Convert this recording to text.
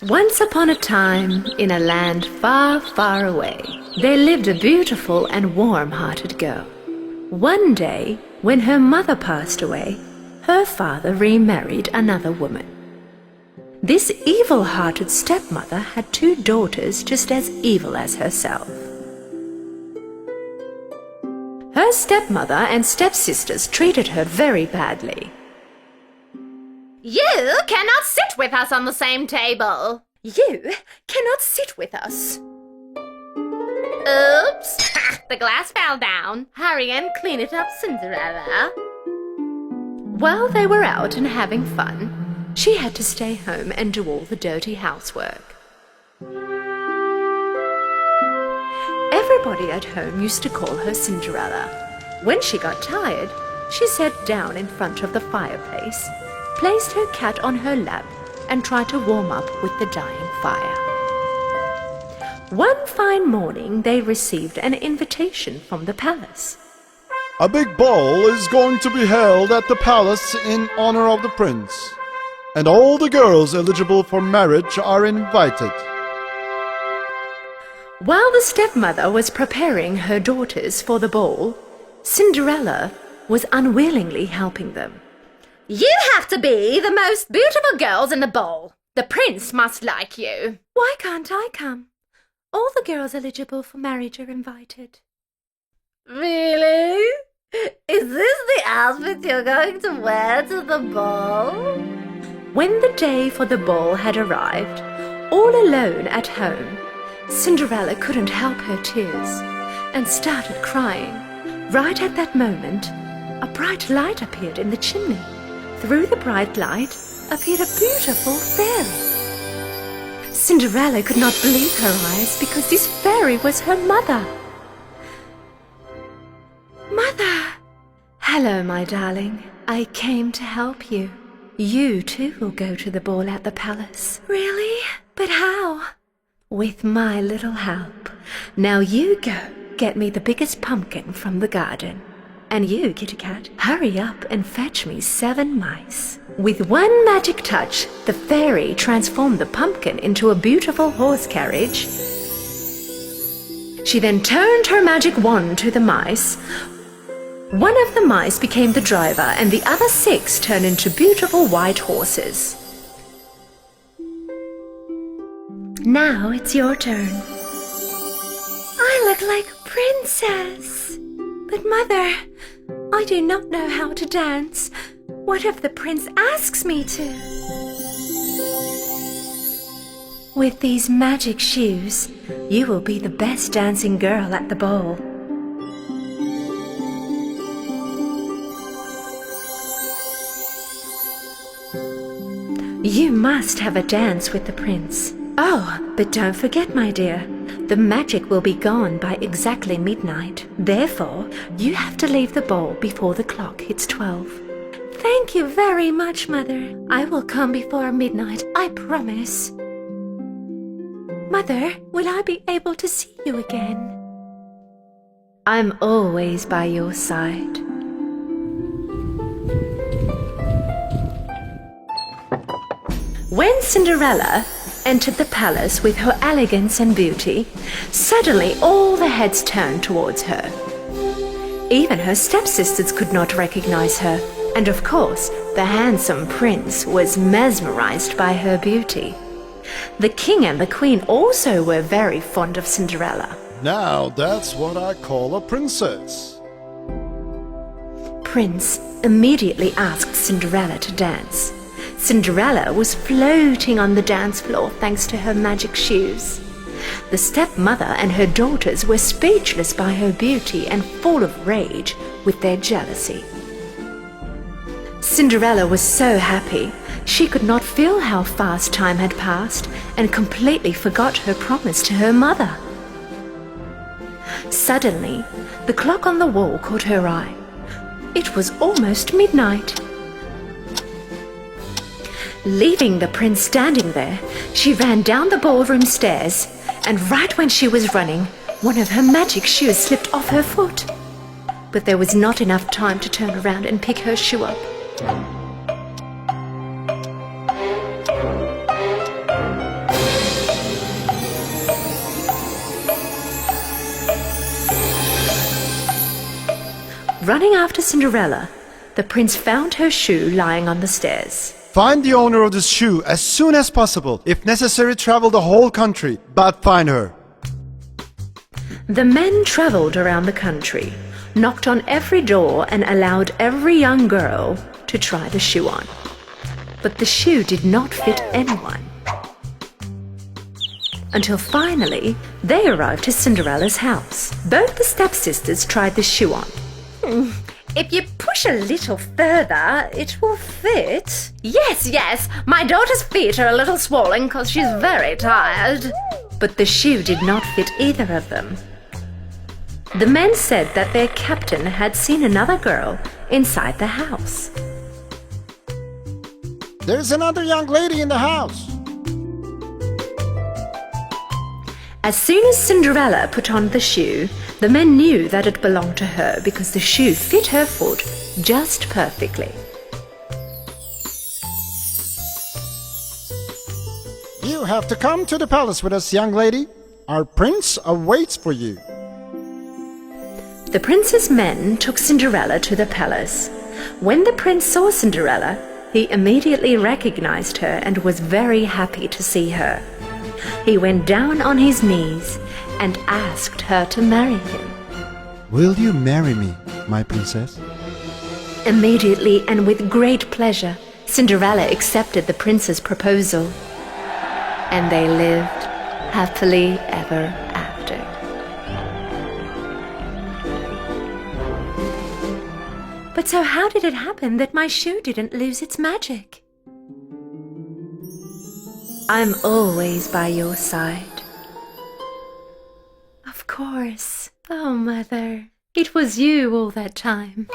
Once upon a time, in a land far, far away, there lived a beautiful and warm-hearted girl. One day, when her mother passed away, her father remarried another woman. This evil-hearted stepmother had two daughters just as evil as herself. Her stepmother and stepsisters treated her very badly. You cannot sit with us on the same table. You cannot sit with us. Oops! The glass fell down. Hurry and clean it up, Cinderella. While they were out and having fun, she had to stay home and do all the dirty housework. Everybody at home used to call her Cinderella. When she got tired, she sat down in front of the fireplace, placed her cat on her lap, and tried to warm up with the dying fire. One fine morning, they received an invitation from the palace. A big ball is going to be held at the palace in honor of the prince, and all the girls eligible for marriage are invited. While the stepmother was preparing her daughters for the ball, Cinderella was unwillingly helping them. You have to be the most beautiful girls in the ball. The prince must like you. Why can't I come? All the girls eligible for marriage are invited. Really? Is this the outfit you're going to wear to the ball? When the day for the ball had arrived, all alone at home, Cinderella couldn't help her tears and started crying. Right at that moment, a bright light appeared in the chimney. Through the bright light appeared a beautiful fairy. Cinderella could not believe her eyes because this fairy was her mother. Mother! Hello, my darling. I came to help you. You too will go to the ball at the palace. Really? But how? With my little help. Now you go get me the biggest pumpkin from the garden. And you, Kitty Cat, hurry up and fetch me 7 mice. With one magic touch, the fairy transformed the pumpkin into a beautiful horse carriage. She then turned her magic wand to the mice. One of the mice became the driver, and the other 6 turned into beautiful white horses. Now it's your turn. I look like a princess. But Mother, I do not know how to dance. What if the prince asks me to? With these magic shoes, you will be the best dancing girl at the ball. You must have a dance with the prince. Oh, but don't forget, my dear, the magic will be gone by exactly midnight. Therefore, you have to leave the ball before the clock hits 12. Thank you very much, Mother. I will come before midnight, I promise. Mother, will I be able to see you again? I'm always by your side. When Cinderella entered the palace with her elegance and beauty, suddenly all the heads turned towards her. Even her stepsisters could not recognize her, and of course, the handsome prince was mesmerized by her beauty. The king and the queen also were very fond of Cinderella. Now that's what I call a princess. Prince immediately asked Cinderella to dance. Cinderella was floating on the dance floor thanks to her magic shoes. The stepmother and her daughters were speechless by her beauty and full of rage with their jealousy. Cinderella was so happy she could not feel how fast time had passed and completely forgot her promise to her mother. Suddenly, the clock on the wall caught her eye. It was almost midnight. Leaving the prince standing there, she ran down the ballroom stairs, and right when she was running, one of her magic shoes slipped off her foot. But there was not enough time to turn around and pick her shoe up. Running after Cinderella, the prince found her shoe lying on the stairs. Find the owner of this shoe as soon as possible. If necessary, travel the whole country, but find her. The men travelled around the country, knocked on every door and allowed every young girl to try the shoe on. But the shoe did not fit anyone. Until finally, they arrived to Cinderella's house. Both the stepsisters tried the shoe on. If you push a little further, it will fit. Yes, my daughter's feet are a little swollen because she's very tired. But the shoe did not fit either of them. The men said that their captain had seen another girl inside the house. There's another young lady in the house. As soon as Cinderella put on the shoe, the men knew that it belonged to her because the shoe fit her foot just perfectly. You have to come to the palace with us, young lady. Our prince awaits for you. The prince's men took Cinderella to the palace. When the prince saw Cinderella, he immediately recognized her and was very happy to see her. He went down on his knees and asked her to marry him. Will you marry me, my princess? Immediately and with great pleasure, Cinderella accepted the prince's proposal. And they lived happily ever after. But so how did it happen that my shoe didn't lose its magic? I'm always by your side. Of course. Oh, Mother, it was you all that time.